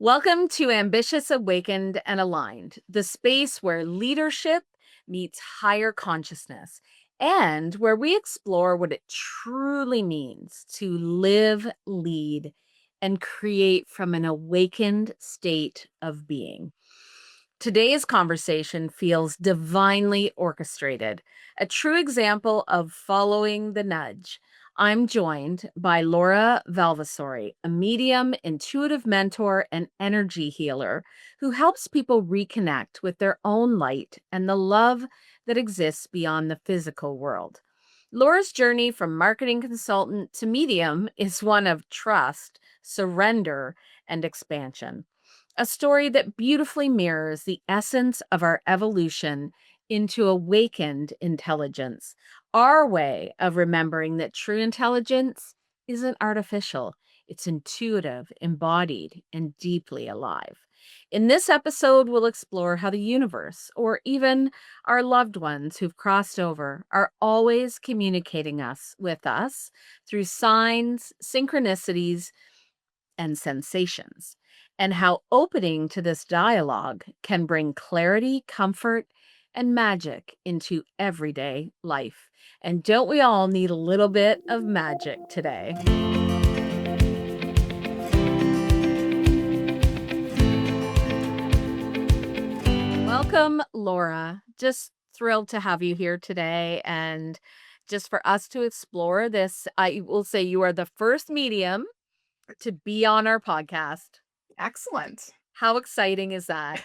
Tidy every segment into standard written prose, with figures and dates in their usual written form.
Welcome to Ambitious, Awakened, and Aligned, the space where leadership meets higher consciousness and where we explore what it truly means to live, lead, and create from an awakened state of being. Today's conversation feels divinely orchestrated, a true example of following the nudge. I'm joined by Laura Valvasori, a medium, intuitive mentor, and energy healer who helps people reconnect with their own light and the love that exists beyond the physical world. Laura's journey from marketing consultant to medium is one of trust, surrender, and expansion. A story that beautifully mirrors the essence of our evolution into awakened intelligence, our way of remembering that true intelligence isn't artificial, it's intuitive, embodied, and deeply alive. In this episode, we'll explore how the universe, or even our loved ones who've crossed over, are always communicating with us through signs, synchronicities, and sensations, and how opening to this dialogue can bring clarity, comfort, and magic into everyday life. And don't we all need a little bit of magic today? Welcome, Laura. Just thrilled to have you here today and just for us to explore this. I will say you are the first medium to be on our podcast. Excellent. How exciting is that?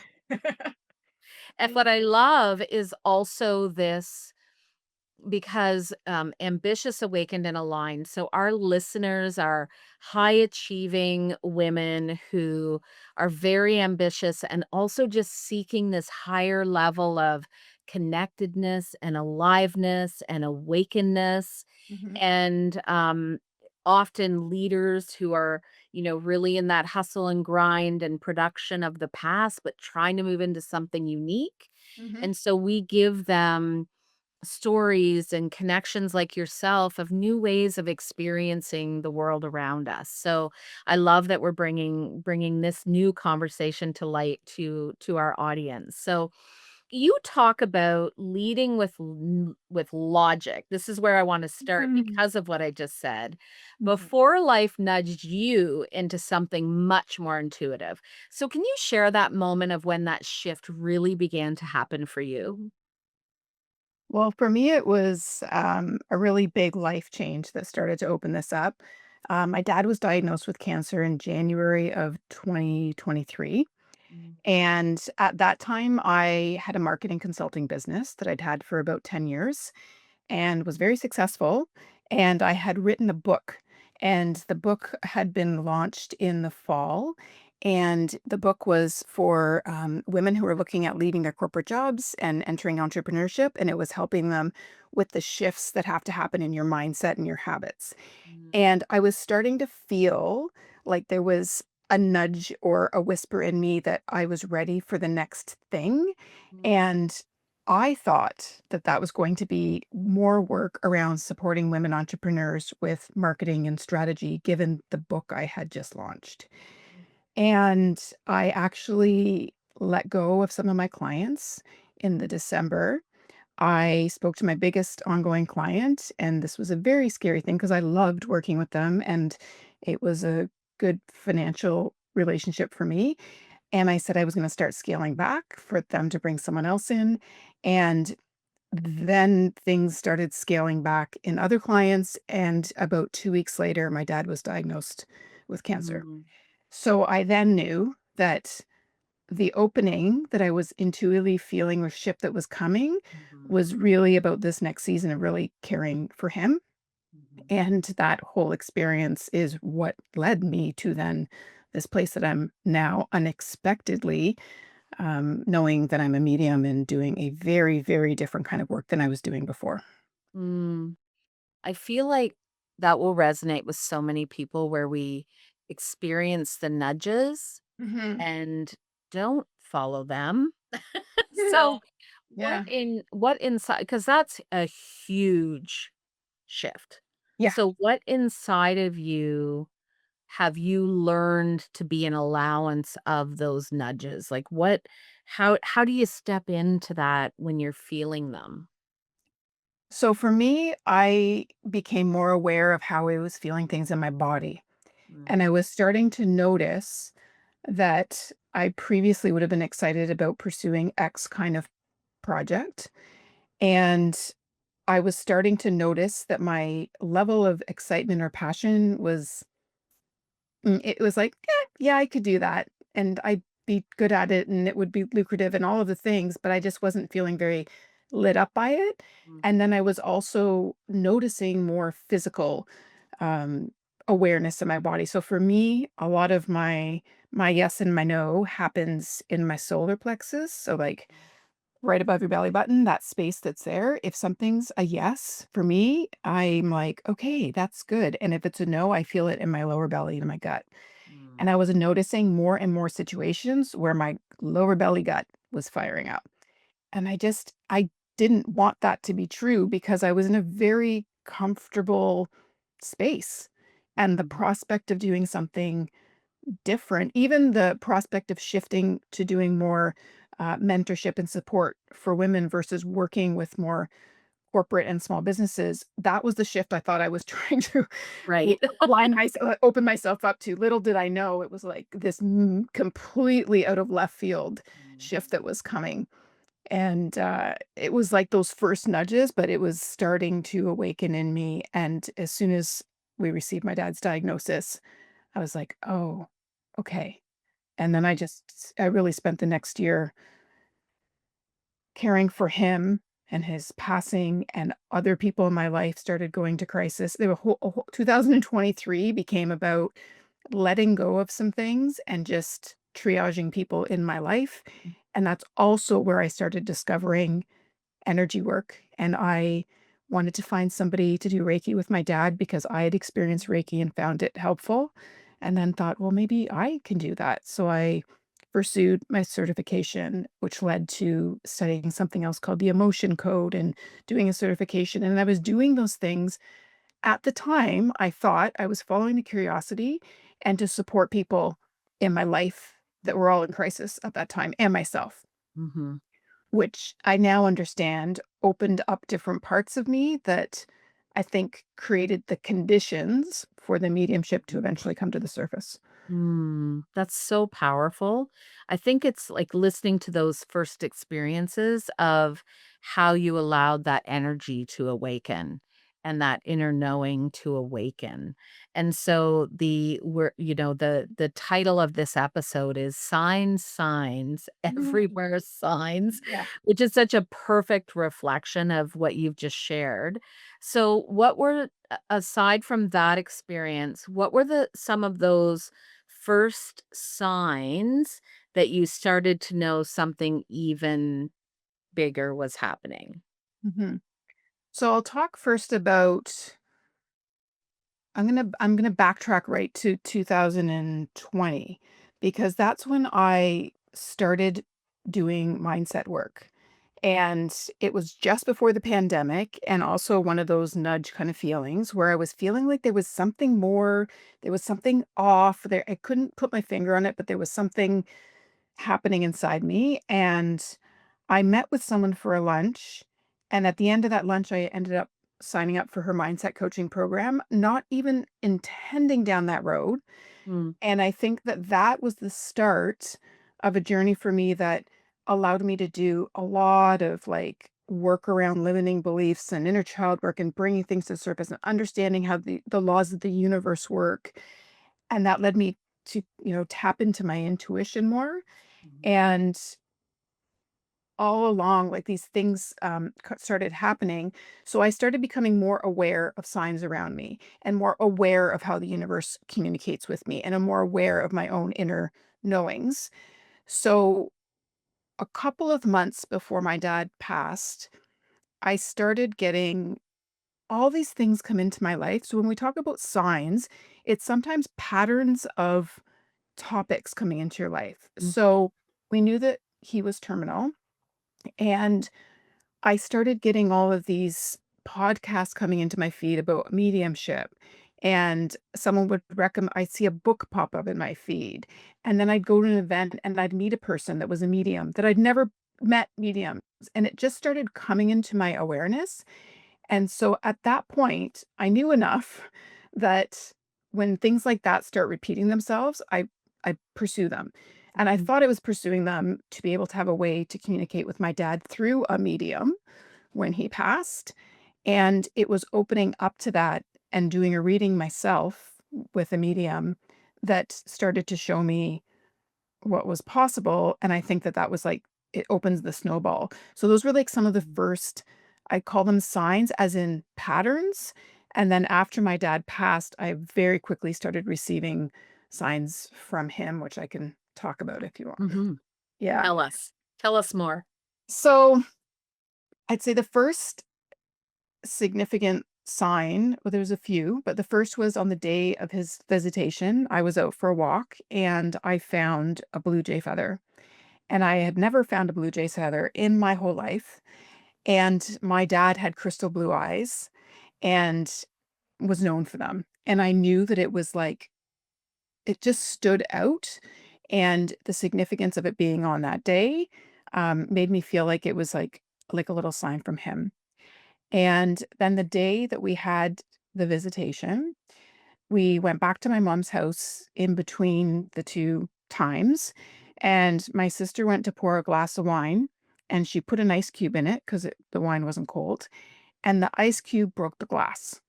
And Thank what I you. love is also this because ambitious, awakened, and aligned. So, our listeners are high achieving women who are very ambitious and also just seeking this higher level of connectedness and aliveness and awakeness Mhm, and often leaders who are really in that hustle and grind and production of the past but trying to move into something unique, mhm. and so we give them stories and connections like yourself of new ways of experiencing the world around us. So I love that we're bringing this new conversation to light to our audience. So you talk about leading with logic. This is where I want to start Mhm, because of what I just said. mhm. Before life nudged you into something much more intuitive. So can you share that moment of when that shift really began to happen for you? Well, for me, it was, a really big life change that started to open this up. My dad was diagnosed with cancer in January of 2023, Mm, and at that time, I had a marketing consulting business that I'd had for about 10 years and was very successful, and I had written a book, and the book had been launched in the fall, and the book was for, women who were looking at leaving their corporate jobs and entering entrepreneurship, and it was helping them with the shifts that have to happen in your mindset and your habits, mm, and I was starting to feel like there was a nudge or a whisper in me that I was ready for the next thing, mm. and I thought that that was going to be more work around supporting women entrepreneurs with marketing and strategy, given the book I had just launched. And I actually let go of some of my clients in the December. I spoke to my biggest ongoing client, and this was a very scary thing because I loved working with them and it was a good financial relationship for me. And I said I was going to start scaling back for them to bring someone else in. And then things started scaling back in other clients. And about 2 weeks later, my dad was diagnosed with cancer. Mm, So I then knew that the opening that I was intuitively feeling or ship that was coming mhm, was really about this next season of really caring for him. mhm. And that whole experience is what led me to then this place that I'm now unexpectedly, knowing that I'm a medium and doing a very, very different kind of work than I was doing before. Mm. I feel like that will resonate with so many people where we experience the nudges Mhm. and don't follow them. So No. Yeah. what inside, because that's a huge shift. Yeah. So what inside of you have you learned to be an allowance of those nudges? Like what how do you step into that when you're feeling them? So for me, I became more aware of how I was feeling things in my body. Mm, And I was starting to notice that I previously would have been excited about pursuing X kind of project. And I was starting to notice that my level of excitement or passion was it was like, yeah, I could do that, and I'd be good at it, and it would be lucrative and all of the things, but I just wasn't feeling very lit up by it, mm, and then I was also noticing more physical, um, awareness in my body. So for me, a lot of my yes and my no happens in my solar plexus, so, like, right above your belly button, that space that's there. If something's a yes for me, I'm like, "Okay, that's good." And if it's a no, I feel it in my lower belly and my gut. mm, And I was noticing more and more situations where my lower belly gut was firing up. And I didn't want that to be true because I was in a very comfortable space. And the mm. prospect of doing something different, even the prospect of shifting to doing more mentorship and support for women versus working with more corporate and small businesses, that was the shift I thought I was trying to Right. open myself up to. Little did I know it was like this completely out of left field Mm, shift that was coming. And it was like those first nudges, but it was starting to awaken in me. And as soon as we received my dad's diagnosis, I was like, oh, okay. And then I really spent the next year caring for him and his passing, and other people in my life started going to crisis. There were 2023 became about letting go of some things and just triaging people in my life. And that's also where I started discovering energy work, and I wanted to find somebody to do Reiki with my dad because I had experienced Reiki and found it helpful, and then thought, "Well, maybe I can do that." So I pursued my certification, which led to studying something else called the emotion code and doing a certification, and I was doing those things at the time. I thought I was following the curiosity and to support people in my life that were all in crisis at that time and myself. mhm. Which I now understand opened up different parts of me that I think created the conditions for the mediumship to eventually come to the surface. That's so powerful. I think it's like listening to those first experiences of how you allowed that energy to awaken and that inner knowing to awaken. And so the title of this episode is Signs, Mm, Everywhere Signs, yeah. which is such a perfect reflection of what you've just shared. So what were aside from that experience, what were the some of those first signs that you started to know something even bigger was happening? Mhm. So I'll talk first about I'm gonna backtrack right to 2020 because that's when I started doing mindset work. And it was just before the pandemic and also one of those nudge kind of feelings where I was feeling like there was something more, there was something off there. I couldn't put my finger on it, but there was something happening inside me. And I met with someone for a lunch. And at the end of that lunch, I ended up signing up for her mindset coaching program, not even intending down that road. Mm, And I think that that was the start of a journey for me that allowed me to do a lot of like work around limiting beliefs and inner child work and bringing things to the surface and understanding how the laws of the universe work. And that led me to, tap into my intuition more. mhm, And all along, like these things started happening. So I started becoming more aware of signs around me and more aware of how the universe communicates with me and I'm more aware of my own inner knowings. So a couple of months before my dad passed, I started getting all these things come into my life. So when we talk about signs, it's sometimes patterns of topics coming into your life. mm, So we knew that he was terminal, and I started getting all of these podcasts coming into my feed about mediumship and someone would recommend, I'd see a book pop up in my feed, and then I'd go to an event and I'd meet a person that was a medium that I'd never met mediums, and it just started coming into my awareness, and so at that point, I knew enough that when things like that start repeating themselves, I pursue them. And I Mhm. thought I was pursuing them to be able to have a way to communicate with my dad through a medium when he passed. And it was opening up to that and doing a reading myself with a medium that started to show me what was possible, and I think that that was, like, it opens the snowball. So those were, like, some of the first, I call them signs as in patterns, and then after my dad passed, I very quickly started receiving signs from him, which I can talk about if you want. Mhm. Yeah. Tell us. Tell us more. So, I'd say the first significant sign, well, there was a few, but the first was on the day of his visitation. I was out for a walk, and I found a blue jay feather. And I had never found a blue jay feather in my whole life, and my dad had crystal blue eyes and was known for them, and I knew that it was, like, it just stood out, and the significance of it being on that day, made me feel like it was, like a little sign from him. And then the day that we had the visitation, we went back to my mom's house in between the 2 times, and my sister went to pour a glass of wine, and she put an ice cube in it 'cause the wine wasn't cold, and the ice cube broke the glass,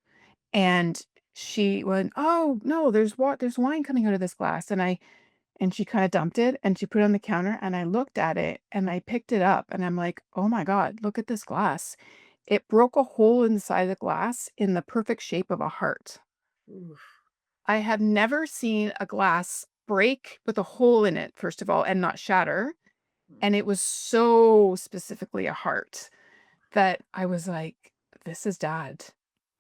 and she went, "Oh, no, there's wine coming out of this glass," and she kinda dumped it, and she put it on the counter, and I looked at it, and I picked it up, and I'm like, "Oh my god, look at this glass." It broke a hole in the side of the glass in the perfect shape of a heart. Oof. I have never seen a glass break with a hole in it, first of all, and not shatter, and it was so specifically a heart that I was like, "This is dad,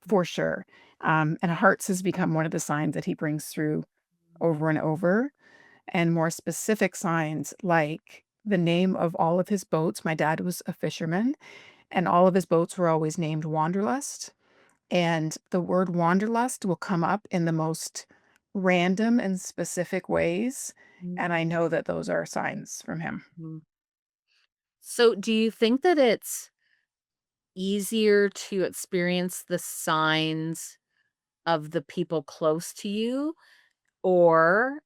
for sure." And hearts has become one of the signs that he brings through over and over, and more specific signs like the name of all of his boats. My dad was a fisherman, and all of his boats were always named Wanderlust. And the word wanderlust will come up in the most random and specific ways, and I know that those are signs from him. Mhm. So, do you think that it's easier to experience the signs of the people close to you? Or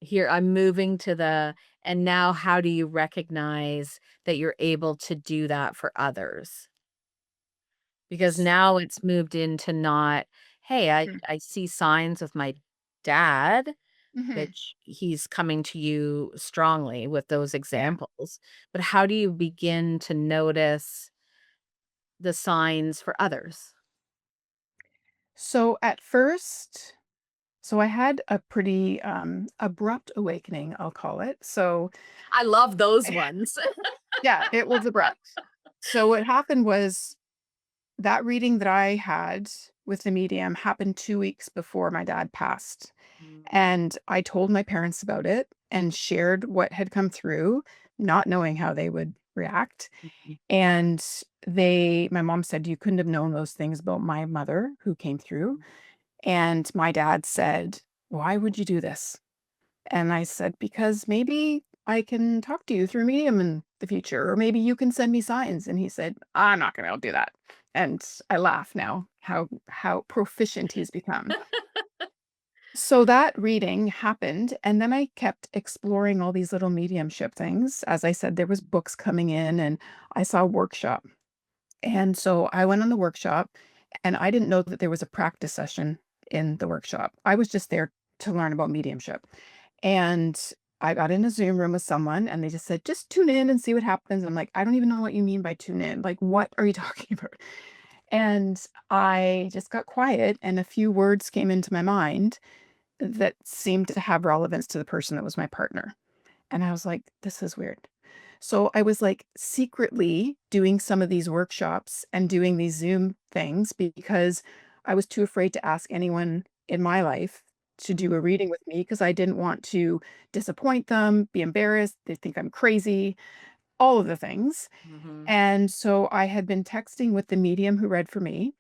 here, I'm moving to the and now how do you recognize that you're able to do that for others? Because S now it's moved into not, "Hey, Mm. I see signs with my dad," Mhm. which he's coming to you strongly with those Yeah. examples, but how do you begin to notice the signs for others? So at first, so I had a pretty, abrupt awakening, I'll call it. So, I love those ones. yeah, it was abrupt. So what happened was that reading that I had with the medium happened 2 weeks before my dad passed. And I told my parents about it and shared what had come through, not knowing how they would react. Mhm. And my mom said, "You couldn't have known those things about my mother who came through." And my dad said, "Why would you do this?" And I said, "Because maybe I can talk to you through medium in the future, or maybe you can send me signs." And he said, "I'm not going to be able to do that." And I laugh now how proficient he's become. So that reading happened, and then I kept exploring all these little mediumship things. As I said, there was books coming in, and I saw a workshop. And so I went on the workshop, and I didn't know that there was a practice session in the workshop. I was just there to learn about mediumship. And I got in a Zoom room with someone, and they just said, "Just tune in and see what happens." I'm like, "I don't even know what you mean by tune in. Like, what are you talking about?" And I just got quiet, and a few words came into my mind that seemed to have relevance to the person that was my partner. And I was like, "This is weird." So I was, like, secretly doing some of these workshops and doing these Zoom things because I was too afraid to ask anyone in my life to do a reading with me because I didn't want to disappoint them, be embarrassed, they think I'm crazy, all of the things. Mhm. And so I had been texting with the medium who read for me,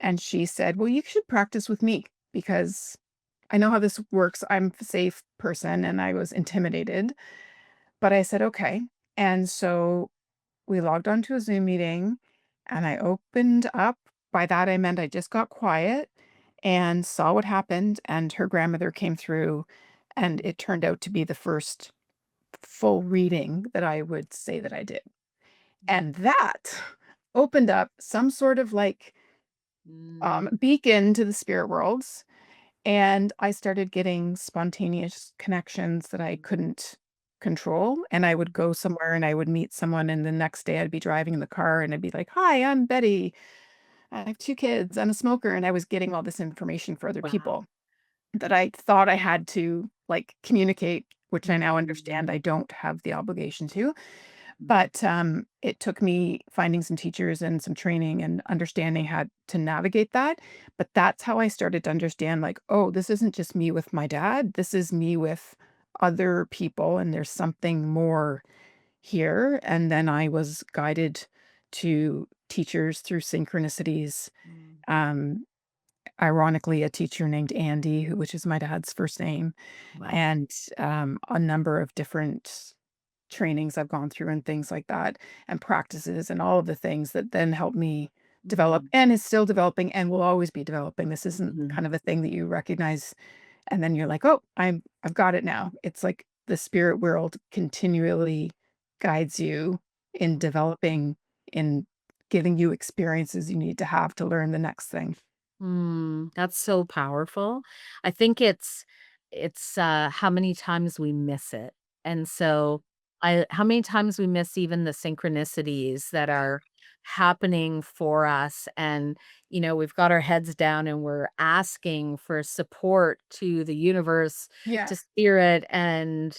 and she said, "Well, you should practice with me." because I know how this works. I'm a safe person and I was intimidated, but I said, okay. And so we logged onto a Zoom meeting and I opened up. By that, I meant I just got quiet and saw what happened. And her grandmother came through, and it turned out to be the first full reading that I would say that I did. And that opened up some sort of like Mm, beacon to the spirit worlds. And I started getting spontaneous connections that I couldn't control. And I would go somewhere and I would meet someone, and the next day I'd be driving in the car and I'd be like, "Hi, I'm Betty. I have 2 kids. I'm a smoker." And I was getting all this information for other wow. people that I thought I had to like communicate, which I now understand Mm, I don't have the obligation to. But, it took me finding some teachers and some training and understanding how to navigate that, but that's how I started to understand, like, "Oh, this isn't just me with my dad, this is me with other people, and there's something more here," and then I was guided to teachers through synchronicities, mm, um, ironically, a teacher named Andy, which is my dad's first name, wow. and, a number of different trainings I've gone through and things like that, and practices and all of the things that then helped me develop Mhm, and is still developing and will always be developing. This isn't mhm, kind of a thing that you recognize and then you're like, "Oh, I've got it now." It's like the spirit world continually guides you in developing, in giving you experiences you need to have to learn the next thing. that's so powerful. I think it's how many times we miss it. And so I how many times we miss even the synchronicities that are happening for us, and we've got our heads down and we're asking for support to the universe, Yeah. to spirit, and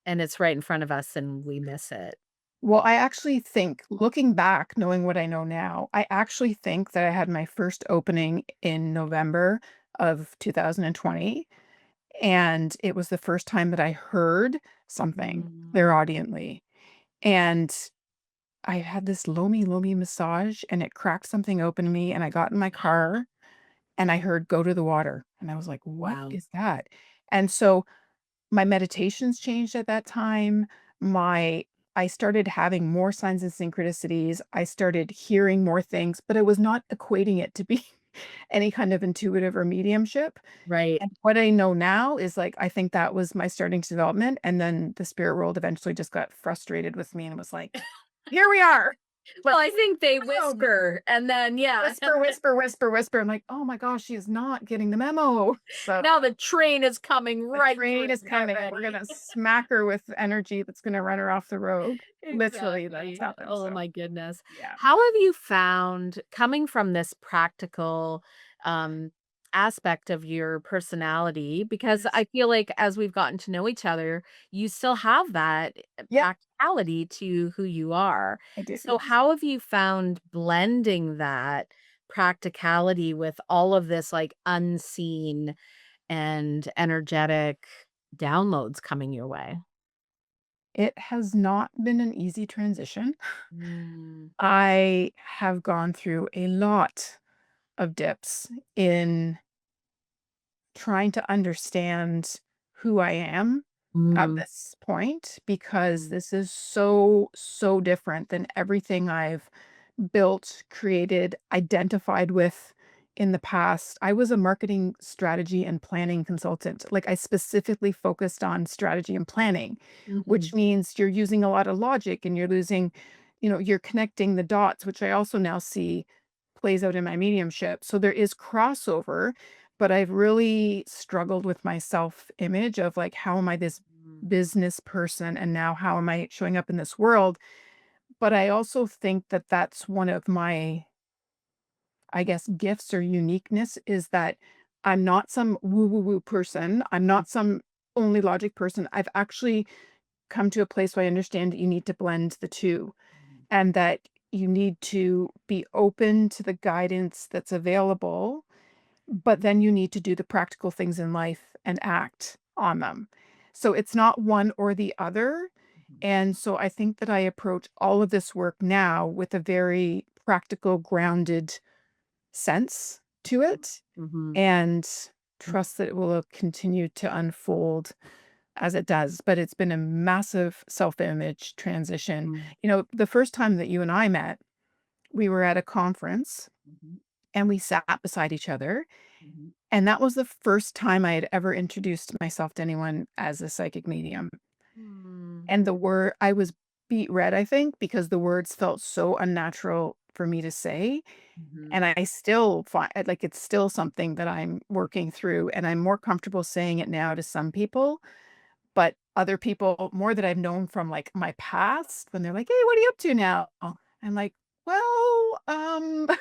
it's right in front of us and we miss it. Well, I actually think, looking back, knowing what I know now, I actually think that I had my first opening in November of 2020, and it was the first time that I heard something Mm, clairaudiently, and I had this loamy massage, and it cracked something open in me, and I got in my car, and I heard, "Go to the water," and I was like, "What wow. is that?" And so my meditations changed at that time. My I started having more signs and synchronicities. I started hearing more things, but I was not equating it to be any kind of intuitive or mediumship. Right. And what I know now is like I think that was my starting to development. And then the spirit world eventually just got frustrated with me and was like, here we are. Well, I think they Oh, whisper and then, yeah, whisper, whisper, whisper, whisper. I'm like, oh my gosh, she is not getting the memo. So now the train is coming the right train through. is Get coming. We're ready. gonna smack her with energy that's gonna run her off the road. Literally, that's Exactly. happened, Oh so, my goodness. yeah. How have you found, coming from this practical um aspect of your personality, because Yes. I feel like as we've gotten to know each other, you still have that Yep, practicality to who you are. I do, So yes. how have you found blending that practicality with all of this like unseen and energetic downloads coming your way? It has not been an easy transition. Mm, I have gone through a lot of dips in trying to understand who I am at mm, this point because mm, this is so, so different than everything I've built, created, identified with in the past. I was a marketing strategy and planning consultant. Like I specifically focused on strategy and planning, which mhm, means you're using a lot of logic and you're losing, you're connecting the dots, which I also now see plays out in my mediumship. So there is crossover, but I've really struggled with my self-image of like, how am I this mm, business person? And now how am I showing up in this world? But I also think that that's one of my, I guess, gifts or uniqueness is that I'm not some woo woo woo person. I'm not some only logic person. I've actually come to a place where I understand that you need to blend the two mhm, and that you need to be open to the guidance that's available, but then you need to do the practical things in life and act on them. So it's not one or the other. mhm, And so I think that I approach all of this work now with a very practical, grounded sense to it mhm, and trust that it will continue to unfold as it does, but it's been a massive self-image transition. Mhm. The first time that you and I met, we were at a conference Mhm. and we sat beside each other, Mhm. and that was the first time I had ever introduced myself to anyone as a psychic medium. Mm. And the word I was beet red, I think, because the words felt so unnatural for me to say, Mhm. and I still find like, it's still something that I'm working through, and I'm more comfortable saying it now to some people, but other people more that I've known from, like, my past, when they're like, "Hey, what are you up to now?" I'm like, "Well," because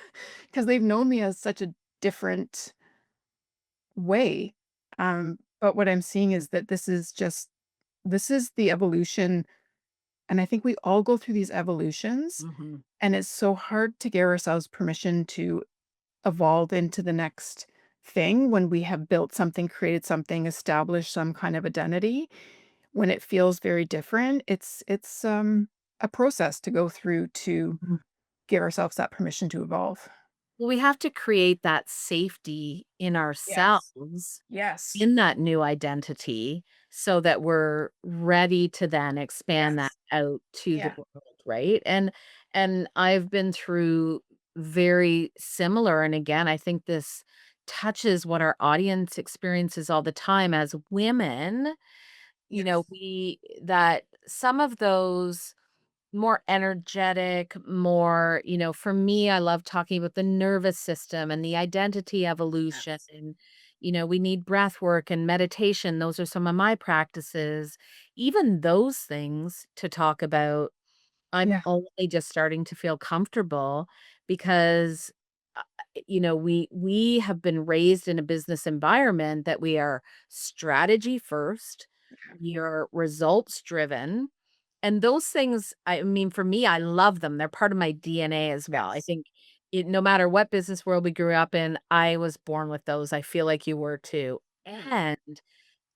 'cause they've known me as such a different way, but what I'm seeing is that this is the evolution, and I think we all go through these evolutions, Mhm. and it's so hard to give ourselves permission to evolve into the next thing when we have built something, created something, established some kind of identity. When it feels very different, it's a process to go through to Mhm. give ourselves that permission to evolve. Well, we have to create that safety in Yes. ourselves Yes. in that new identity so that we're ready to then expand that Yes. out to the Yeah. world, right? And I've been through very similar, and again, I think this touches what our audience experiences all the time as women, Yes. we that some of those more energetic, more, for me, I love talking about the nervous system and the identity evolution. Yes. And, we need breath work and meditation. Those are some of my practices. Even those things to talk about, I'm Yeah. only just starting to feel comfortable because we have been raised in a business environment that we are strategy first, we are results driven, and those things, I mean, for me, I love them. They're part of my DNA as well. I Yes. think no matter what business world we grew up in, I was born with those. I feel like you were too. And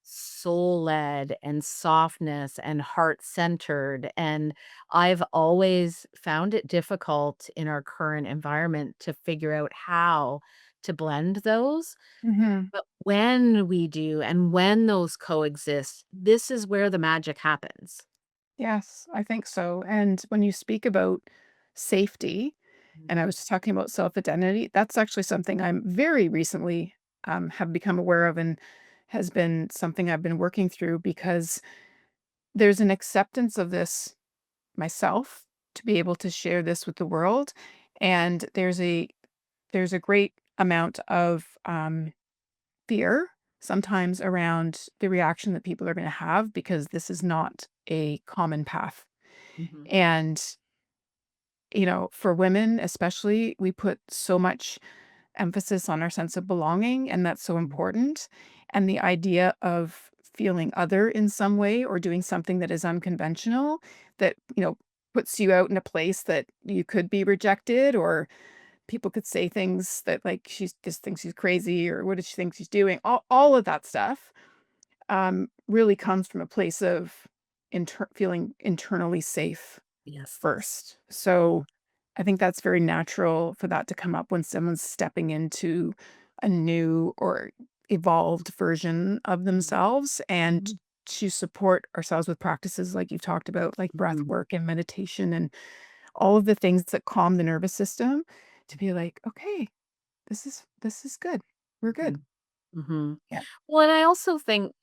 soul led and softness and heart centered. And I've always found it difficult in our current environment to figure out how to blend those. Mhm. But when we do, and when those coexist, this is where the magic happens. Yes, I think so, and when you speak about safety, and I was just talking about self-identity, that's actually something I'm very recently, have become aware of and has been something I've been working through because there's an acceptance of this myself to be able to share this with the world, and there's a great amount of, fear sometimes around the reaction that people are gonna have because this is not a common path. Mhm. And, for women especially, we put so much emphasis on our sense of belonging, and that's so Mhm. important. And the idea of feeling other in some way or doing something that is unconventional that, puts you out in a place that you could be rejected or people could say things that like she just thinks she's crazy or what does she think she's doing? All of that stuff really comes from a place of feeling internally safe Yes. first. So I think that's very natural for that to come up when someone's stepping into a new or evolved version of Mhm. themselves and Mhm. to support ourselves with practices like you've talked about, like breath Mhm. work and meditation and all of the things that calm the nervous system to be like, okay, this is good. We're good. Mhm. Mhm. Yeah. Well, and I also think,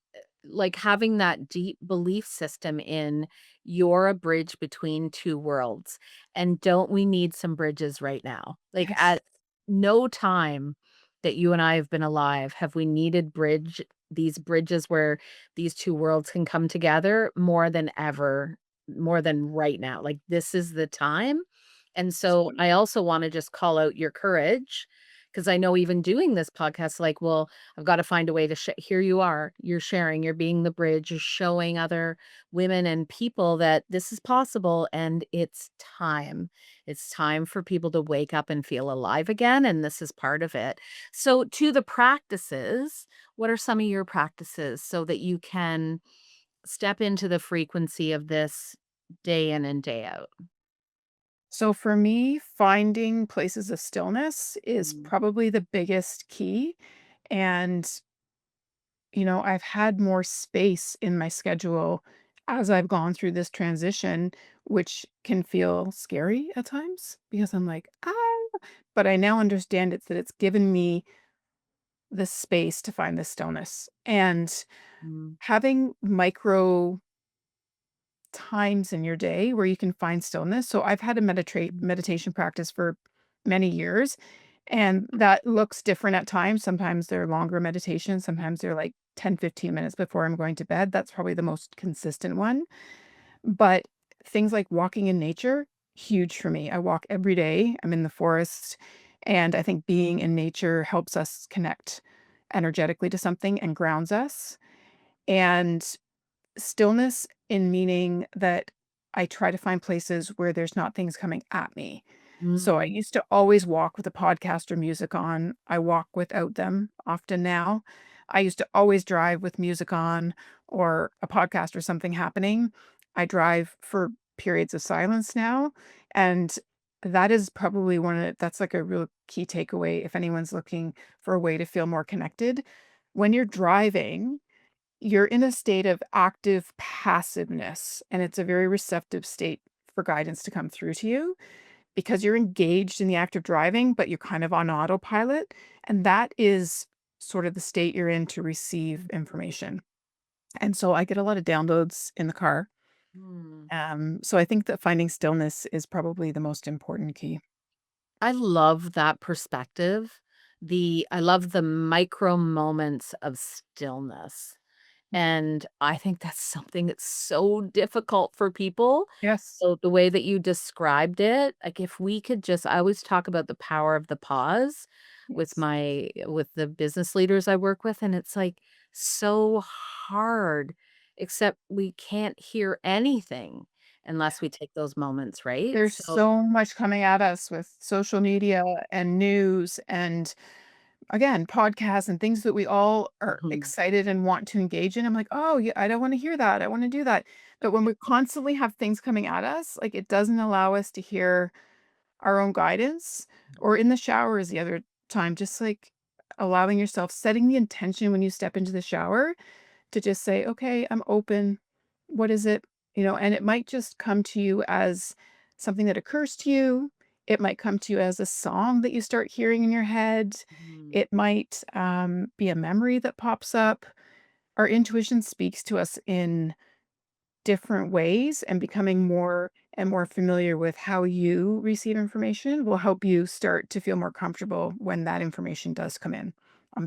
like, having that deep belief system in you're a bridge between 2 worlds, and don't we need some bridges right now? Like, Yes. at no time that you and I have been alive have we needed these bridges where these 2 worlds can come together more than ever, more than right now. Like, this is the time, and so I also wanna just call out your courage because I know even doing this podcast, like, well, I've got to find a way to here you are, you're sharing, you're being the bridge, you're showing other women and people that this is possible and it's time. It's time for people to wake up and feel alive again. And this is part of it. So, to the practices, what are some of your practices so that you can step into the frequency of this day in and day out? So for me, finding places of stillness is Mm. probably the biggest key. And I've had more space in my schedule as I've gone through this transition, which can feel scary at times because I'm like, ah, but I now understand that it's given me the space to find the stillness and Mm, having micro times in your day where you can find stillness. So I've had a meditation practice for many years, and that looks different at times. Sometimes they're longer meditations, sometimes they're like 10, 15 minutes before I'm going to bed. That's probably the most consistent one. But things like walking in nature, huge for me. I walk every day. I'm in the forest, and I think being in nature helps us connect energetically to something and grounds us. And stillness in meaning that I try to find places where there's not things coming at me. So I mm, used to always walk with a podcast or music on. I walk without them often now. I used to always drive with music on or a podcast or something happening. I drive for periods of silence now. And that is probably that's like a real key takeaway if anyone's looking for a way to feel more connected. When you're driving, you're in a state of active passiveness, and it's a very receptive state for guidance to come through to you because you're engaged in the act of driving, but you're kind of on autopilot. And that is sort of the state you're in to receive information. And so I get a lot of downloads in the car. mm. So I think that finding stillness is probably the most important key. I love that perspective. I love the micro moments of stillness. And I think that's something that's so difficult for people. Yes. So the way that you described it, like if we could just I always talk about the power of the pause Yes. with the business leaders I work with, and it's like so hard, except we can't hear anything unless we take those moments, right? There's So so much coming at us with social media and news and again, podcasts and things that we all are mhm, excited and want to engage in. I'm like, "Oh, yeah, I don't wanna hear that. I wanna do that." But when we constantly have things coming at us, like, it doesn't allow us to hear our own guidance or in the shower is the other time, just, like, allowing yourself setting the intention when you step into the shower to just say, "Okay, I'm open. What is it?" And it might just come to you as something that occurs to you. It might come to you as a song that you start hearing in your head. mhm. It might be a memory that pops up. Our intuition speaks to us in different ways, and becoming more and more familiar with how you receive information will help you start to feel more comfortable when that information does come in.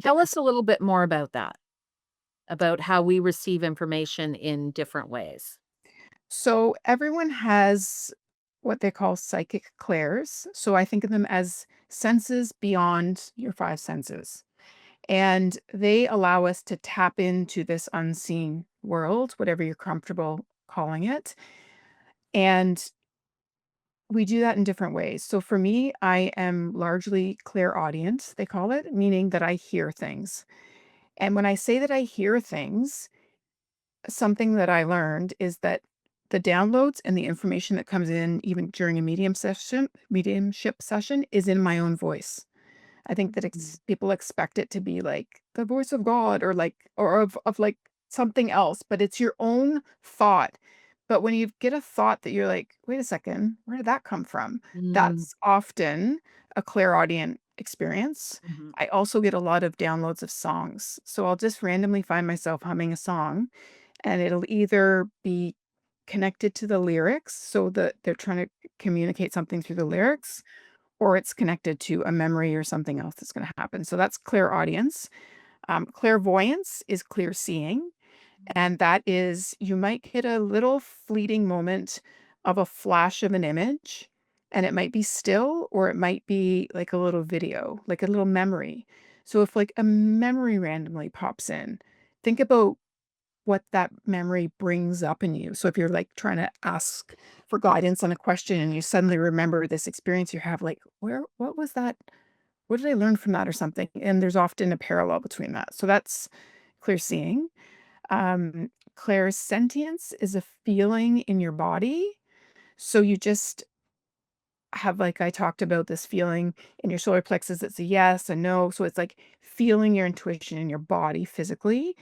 Tell us a little bit more about that, about how we receive information in different ways. So everyone has what they call psychic clairs. So I think of them as senses beyond your five senses. And they allow us to tap into this unseen world, whatever you're comfortable calling it. And we do that in different ways. So for me, I am largely clairaudient, they call it, meaning that I hear things. And when I say that I hear things, something that I learned is that the downloads and the information that comes in even during a mediumship session is in my own voice. I think that Mm, people expect it to be like the voice of God or like or of like something else, but it's your own thought. But when you get a thought that you're like, wait a second, where did that come from? mm, That's often a clairaudient experience. mhm, I also get a lot of downloads of songs. So I'll just randomly find myself humming a song and it'll either be connected to the lyrics, so that they're trying to communicate something through the lyrics, or it's connected to a memory or something else that's gonna happen. So that's clairaudience. Clairvoyance is clear seeing, and that is you might get a little fleeting moment of a flash of an image, and it might be still or it might be like a little video, like a little memory. So if like a memory randomly pops in, think about what that memory brings up in you. So if you're like trying to ask for guidance on a question and you suddenly remember this experience you have, like, what was that? What did I learn from that or something? And there's often a parallel between that. So that's clear seeing. Clairsentience is a feeling in your body. So you just have, like I talked about, this feeling in your solar plexus, it's a yes, a no. So it's like feeling your intuition in your body physically.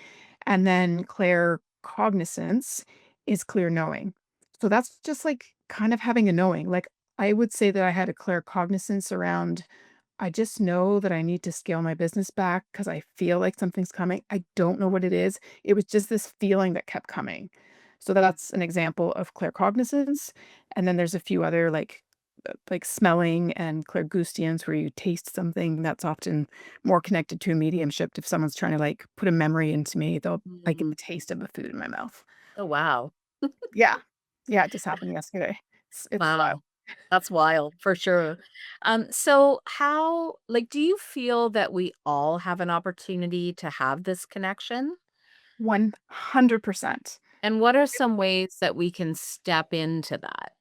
And then clair cognizance is clear knowing. So that's just like kind of having a knowing. Like I would say that I had a clear cognizance around, I just know that I need to scale my business back because I feel like something's coming. I don't know what it is. It was just this feeling that kept coming. So that's an example of claircognizance. And then there's a few other like smelling and clairgoustians where you taste something that's often more connected to a mediumship. If someone's trying to like put a memory into me, I get Mm. the taste of the food in my mouth. Oh, wow. Yeah. Yeah, it just happened yesterday. It's wild. Wow. That's wild for sure. So how like, do you feel that we all have an opportunity to have this connection? 100%. And what are some ways that we can step into that?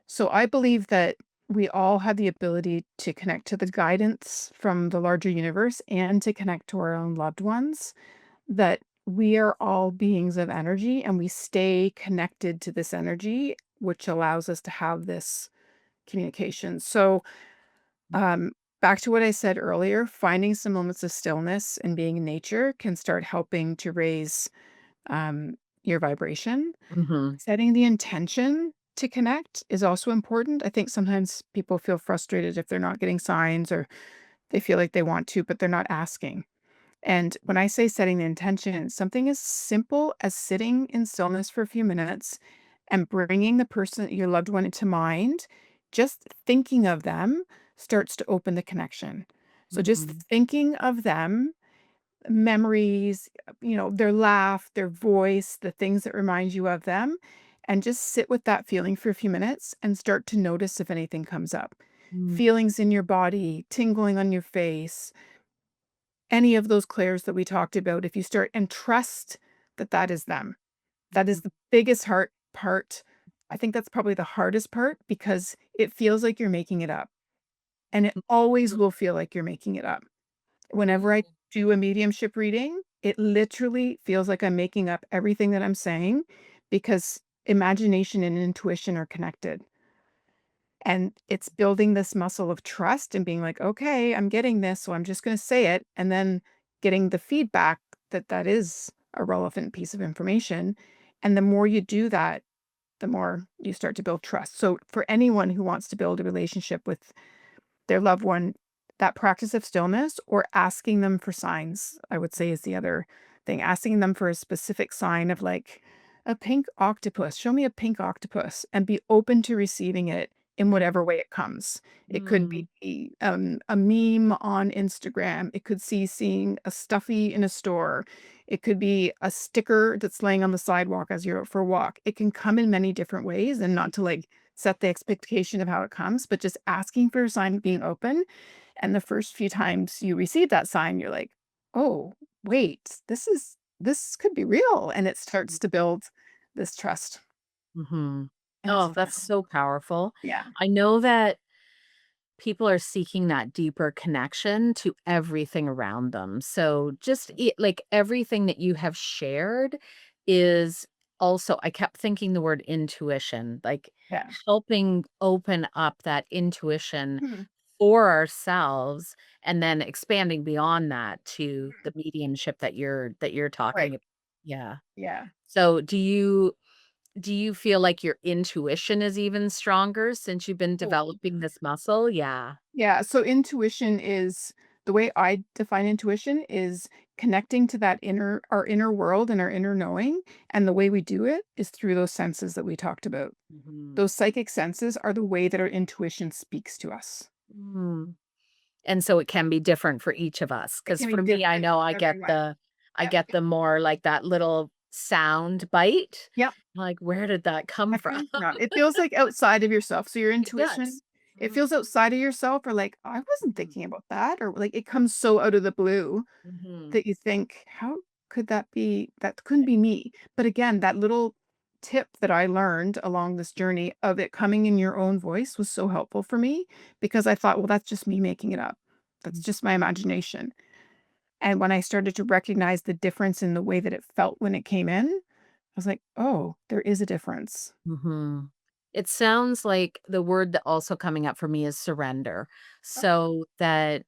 So I believe that we all have the ability to connect to the guidance from the larger universe and to connect to our own loved ones, that we are all beings of energy and we stay connected to this energy, which allows us to have this communication. So, um, back to what I said earlier, finding some moments of stillness and being in nature can start helping to raise um, your vibration. Mhm. Setting the intention to connect is also important. I think sometimes people feel frustrated if they're not getting signs or they feel like they want to, but they're not asking. And when I say setting the intention, something as simple as sitting in stillness for a few minutes and bringing the person, your loved one, into mind, just thinking of them starts to open the connection. So just Mhm. thinking of them, memories, their laugh, their voice, the things that remind you of them, and just sit with that feeling for a few minutes and start to notice if anything comes up. Mm. Feelings in your body, tingling on your face, any of those clairs that we talked about, if you start and trust that that is them. That is Mhm. the biggest hard part. I think that's probably the hardest part because it feels like you're making it up, and it always will feel like you're making it up. Whenever I do a mediumship reading, it literally feels like I'm making up everything that I'm saying because imagination and intuition are connected. And it's building this muscle of trust and being like, okay, I'm getting this. So I'm just going to say it. And then getting the feedback that that is a relevant piece of information. And the more you do that, the more you start to build trust. So for anyone who wants to build a relationship with their loved one, that practice of stillness or asking them for signs, I would say is the other thing. Asking them for a specific sign of like a pink octopus. Show me a pink octopus and be open to receiving it in whatever way it comes. It could Mm. be a meme on Instagram. It could see seeing a stuffy in a store. It could be a sticker that's laying on the sidewalk as you're out for a walk. It can come in many different ways and not to like set the expectation of how it comes, but just asking for a sign, being open. And the first few times you receive that sign, you're like, oh, wait, this could be real. And it starts to build this trust. Mhm. And it's Oh, fun. that's so powerful. Yeah. I know that people are seeking that deeper connection to everything around them. So just like everything that you have shared is also, I kept thinking the word intuition, like Yeah. helping open up that intuition Mhm. for ourselves and then expanding beyond that to the mediumship that you're Right. talking about. Yeah. Yeah. So do you feel like your intuition is even stronger since you've been Oh, developing this muscle? Yeah. yeah. So intuition is the way I define intuition is connecting to that our inner world and our inner knowing. And the way we do it is through those senses that we talked about. Mhm. Those psychic senses are the way that our intuition speaks to us. Mm. And so it can be different for each of us. It Because can be for me, I different know for everyone. I Yep. get the more like that little sound bite. Yep. Like, where did that come That from? comes from it feels like outside of yourself. So your It does. intuition, it Mm. feels outside of yourself or like, I wasn't Mhm. thinking about that. Or like it comes so out of the blue Mhm. that you think, how could that be? That couldn't be me. But again, that little tip that I learned along this journey of it coming in your own voice was so helpful for me because I thought, well, that's just me making it up. That's just my imagination. And when I started to recognize the difference in the way that it felt when it came in, I was like, "Oh, there is a difference." Mhm. It sounds like the word that also coming up for me is surrender. So that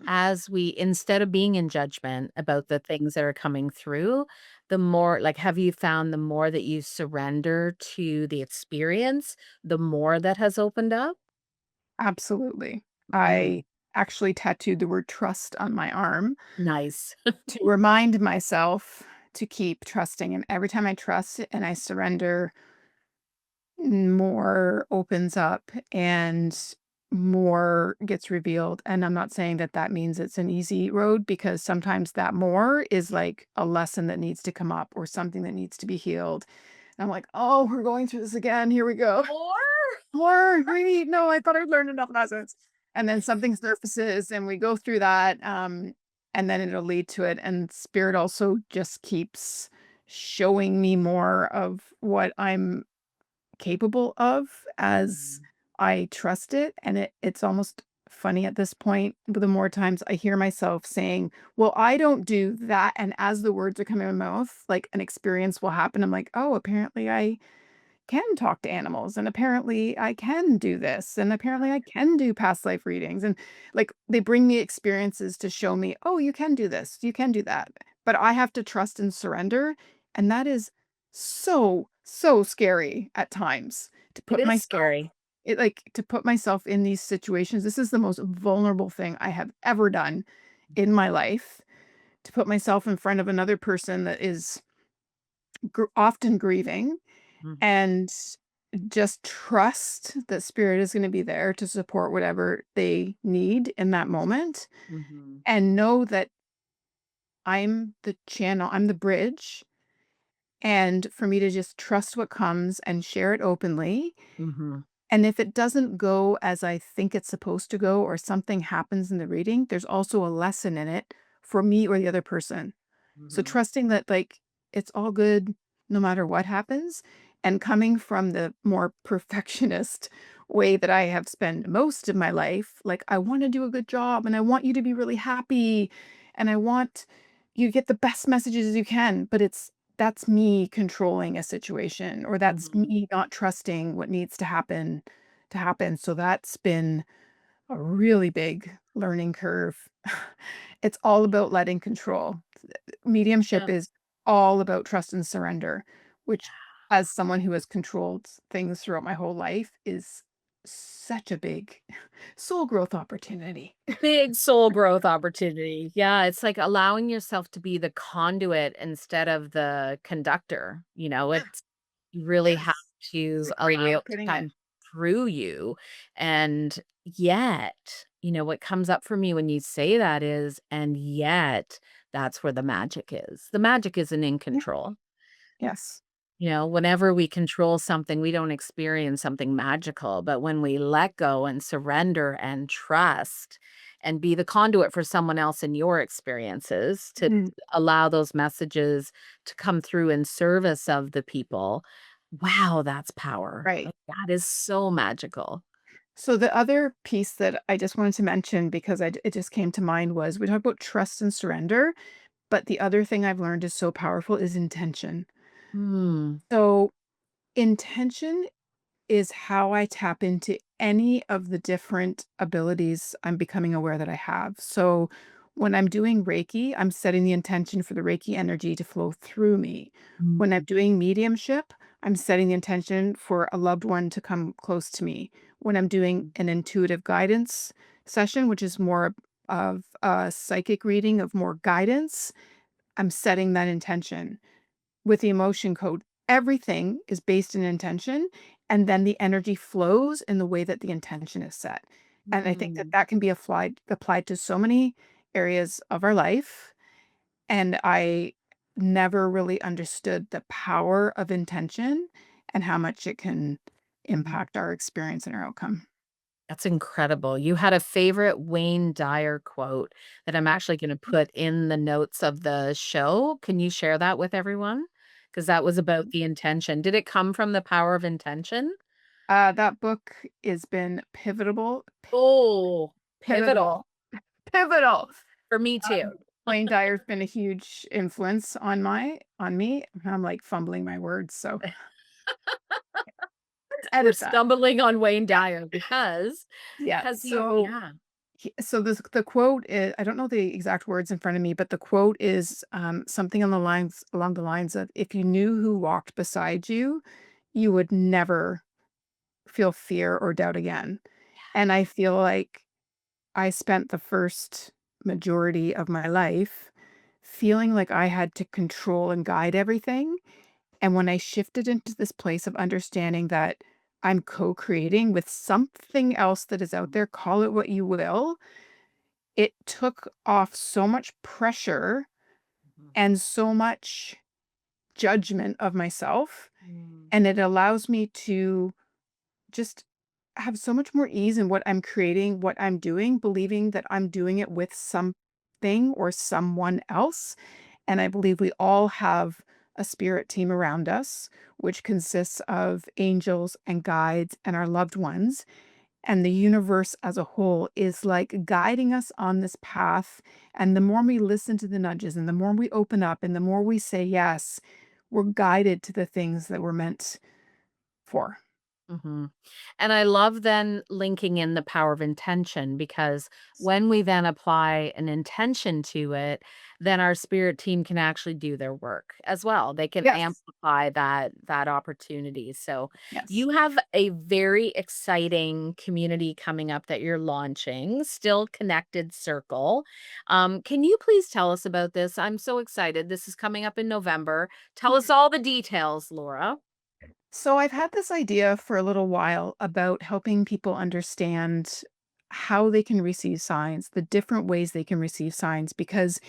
as we instead of being in judgment about the things that are coming through, the more like, have you found the more that you surrender to the experience, the more that has opened up? Absolutely. Mm, I actually tattooed the word trust on my arm nice. to remind myself to keep trusting, and every time I trust and I surrender, more opens up and more gets revealed. And I'm not saying that that means it's an easy road, because sometimes that more is like a lesson that needs to come up or something that needs to be healed. And I'm like, oh, we're going through this again. Here we go. More? More, great. No, I thought I'd learned enough lessons. And then something surfaces and we go through that. And then it'll lead to it. And spirit also just keeps showing me more of what I'm capable of as Mhm, I trust it, and it's almost funny at this point, but the more times I hear myself saying, "Well, I don't do that," and as the words are coming out of my mouth, like, an experience will happen, I'm like, "Oh, apparently I can talk to animals, and apparently I can do this, and apparently I can do past life readings," and, like, they bring me experiences to show me, "Oh, you can do this, you can do that," but I have to trust and surrender, and that is so, so scary at times to it put is myself scary. to put myself in these situations. This is the most vulnerable thing I have ever done in my life, to put myself in front of another person that is often grieving, Mhm, and just trust that spirit is gonna be there to support whatever they need in that moment, mhm, and know that I'm the channel, I'm the bridge, and for me to just trust what comes and share it openly, mhm, and if it doesn't go as I think it's supposed to go or something happens in the reading, there's also a lesson in it for me or the other person. So mhm, trusting that, like, it's all good no matter what happens, and coming from the more perfectionist way that I have spent most of my life, like, I wanna do a good job, and I want you to be really happy, and I want you to get the best messages as you can, but that's me controlling a situation, or that's mhm. me not trusting what needs to happen, so that's been a really big learning curve. It's all about letting control. Mediumship Yeah. is all about trust and surrender, which, as someone who has controlled things throughout my whole life, is such a big soul growth opportunity. Big soul growth opportunity. Yeah, it's like allowing yourself to be the conduit instead of the conductor, it's you really have Yes. It's to a great way allow of it to putting it. come through you, and yet, what comes up for me when you say that is, and yet, that's where the magic is. The magic isn't in Yeah. control. Yes. Whenever we control something, we don't experience something magical. But when we let go and surrender and trust and be the conduit for someone else in your experiences to Mhm. allow those messages to come through in service of the people, wow, that's power. Right. Like, that is so magical. So the other piece that I just wanted to mention, because it just came to mind, was we talk about trust and surrender, but the other thing I've learned is so powerful is intention. Hmm. So intention is how I tap into any of the different abilities I'm becoming aware that I have. So when I'm doing Reiki, I'm setting the intention for the Reiki energy to flow through me. When I'm Mm, doing mediumship, I'm setting the intention for a loved one to come close to me. When I'm doing an intuitive guidance session, which is more of a psychic reading of more guidance, I'm setting that intention. With the emotion code, everything is based in intention, and then the energy flows in the way that the intention is set. And I think that mm. that can be applied to so many areas of our life, and I never really understood the power of intention and how much it can impact our experience and our outcome. That's incredible. You had a favorite Wayne Dyer quote that I'm actually gonna put in the notes of the show. Can you share that with everyone? Because that was about the intention. Did it come from the power of intention? That book has been Oh, pivotal, pivotal. pivotal. For me too. Wayne Dyer's been a huge influence on me. I'm, like, fumbling my words, so We're edit that. stumbling on Wayne Yeah, Dyer yeah. because he So yeah. the quote is, I don't know the exact words in front of me, but the quote is something on the lines along the lines of, "If you knew who walked beside you, you would never feel fear or doubt again." And I feel like I spent the first majority of my life feeling like I had to control and guide everything. And when I shifted into this place of understanding that I'm co-creating with something else that is out there, call it what you will, it took off so much pressure Mhm. and so much judgment of myself. Mm, And it allows me to just have so much more ease in what I'm creating, what I'm doing, believing that I'm doing it with something or someone else. And I believe we all have a spirit team around us, which consists of angels and guides and our loved ones. And the universe as a whole is like guiding us on this path. And the more we listen to the nudges and the more we open up and the more we say yes, we're guided to the things that we're meant for. mhm. And I love then linking in the power of intention because when we then apply an intention to it, then our spirit team can actually do their work as well. They can Yes. amplify that opportunity. So Yes. you have a very exciting community coming up that you're launching, Still Connected Circle. Can you please tell us about this? I'm so excited. This is coming up in November. Tell us all the details, Laura. So I've had this idea for a little while about helping people understand how they can receive signs, the different ways they can receive signs, because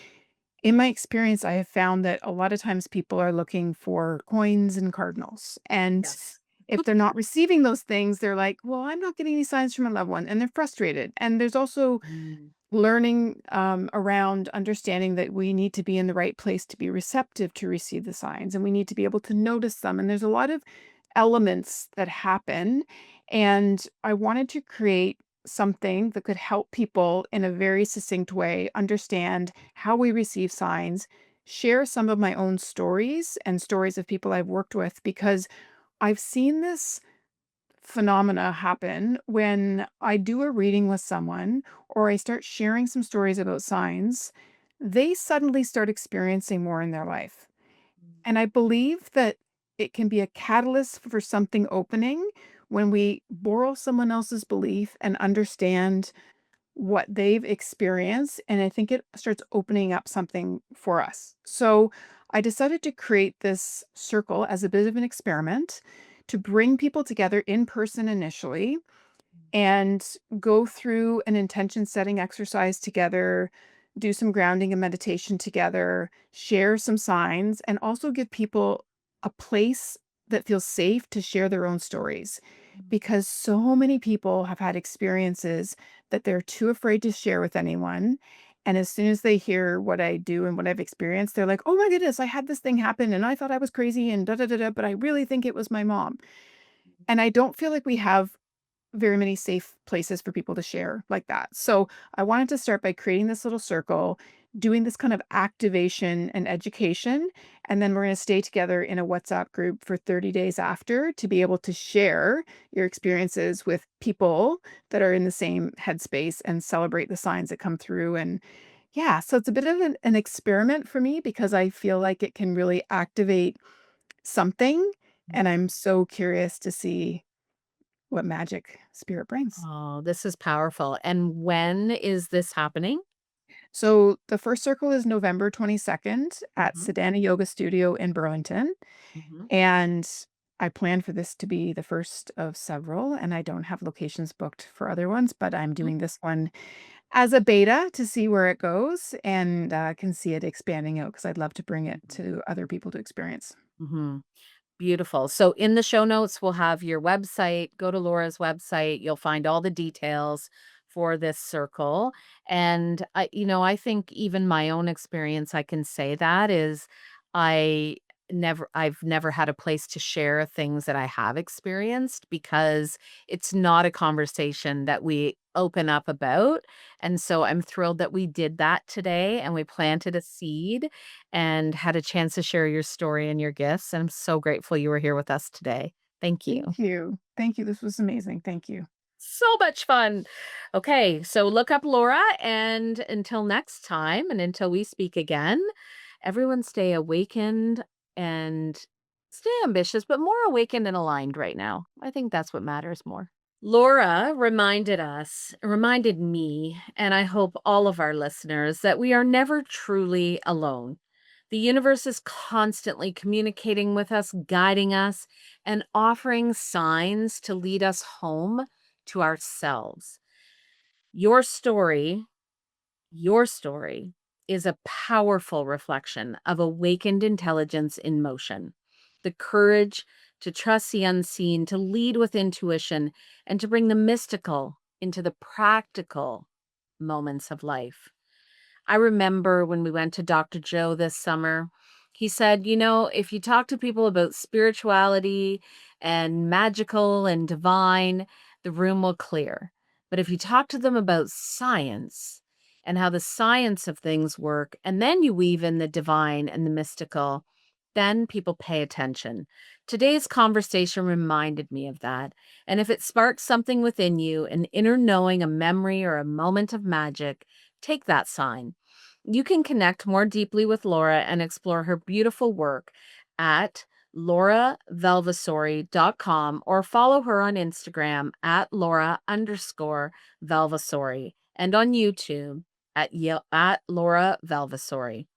in my experience, I have found that a lot of times people are looking for coins and cardinals. And Yes. if they're not receiving those things, they're like, well, I'm not getting any signs from a loved one. And they're frustrated. And there's also Mm, learning around understanding that we need to be in the right place to be receptive to receive the signs and we need to be able to notice them. And there's a lot of elements that happen. And I wanted to create something that could help people in a very succinct way understand how we receive signs, share some of my own stories and stories of people I've worked with, because I've seen this phenomena happen when I do a reading with someone or I start sharing some stories about signs, they suddenly start experiencing more in their life. mm, And I believe that it can be a catalyst for something opening when we borrow someone else's belief and understand what they've experienced. And I think it starts opening up something for us. So I decided to create this circle as a bit of an experiment to bring people together in person initially and go through an intention setting exercise together, do some grounding and meditation together, share some signs, and also give people a place that feels safe to share their own stories. mm, Because so many people have had experiences that they're too afraid to share with anyone. And as soon as they hear what I do and what I've experienced, they're like, oh my goodness, I had this thing happen and I thought I was crazy and da da da da, but I really think it was my mom. And I don't feel like we have very many safe places for people to share like that. So I wanted to start by creating this little circle, doing this kind of activation and education. And then we're going to stay together in a WhatsApp group for 30 days after to be able to share your experiences with people that are in the same headspace and celebrate the signs that come through. And yeah, so it's a bit of an experiment for me because I feel like it can really activate something. And I'm mm. so curious to see what magic spirit brings. Oh, this is powerful. And when is this happening? So the first circle is November 22nd at Mhm, Sedana Yoga Studio in Burlington. mhm, And I plan for this to be the first of several, and I don't have locations booked for other ones, but I'm mhm, doing this one as a beta to see where it goes and can see it expanding out because I'd love to bring it mhm, to other people to experience. mhm. Beautiful. So in the show notes, we'll have your website. Go to Laura's website. You'll find all the details for this circle. And I think even my own experience, I can say that is I I've never had a place to share things that I have experienced because it's not a conversation that we open up about. And so I'm thrilled that we did that today and we planted a seed and had a chance to share your story and your gifts. And I'm so grateful you were here with us today. Thank you. Thank you. Thank you. This was amazing. Thank you. So much fun. Okay, so look up Laura, and until next time, and until we speak again, everyone stay awakened and stay ambitious, but more awakened and aligned right now. I think that's what matters more. Laura reminded me, and I hope all of our listeners, that we are never truly alone. The universe is constantly communicating with us, guiding us, and offering signs to lead us home to ourselves. Your story, your story is a powerful reflection of awakened intelligence in motion. The courage to trust the unseen, to lead with intuition, and to bring the mystical into the practical moments of life. I remember when we went to Dr. Joe this summer, he said, if you talk to people about spirituality and magical and divine, the room will clear. But if you talk to them about science and how the science of things work, and then you weave in the divine and the mystical, then people pay attention. Today's conversation reminded me of that. And if it sparks something within you, an inner knowing, a memory, or a moment of magic, take that sign. You can connect more deeply with Laura and explore her beautiful work at lauravalvasori.com or follow her on Instagram at Laura_Valvasori and on YouTube at Laura Valvasori.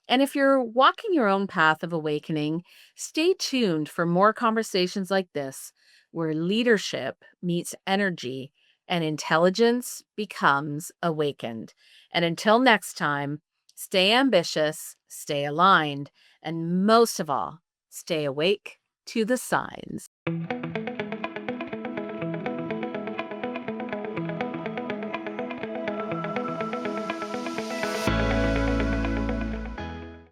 And if you're walking your own path of awakening, stay tuned for more conversations like this, where leadership meets energy and intelligence becomes awakened. And until next time, stay ambitious, stay aligned, and most of all, stay awake to the signs.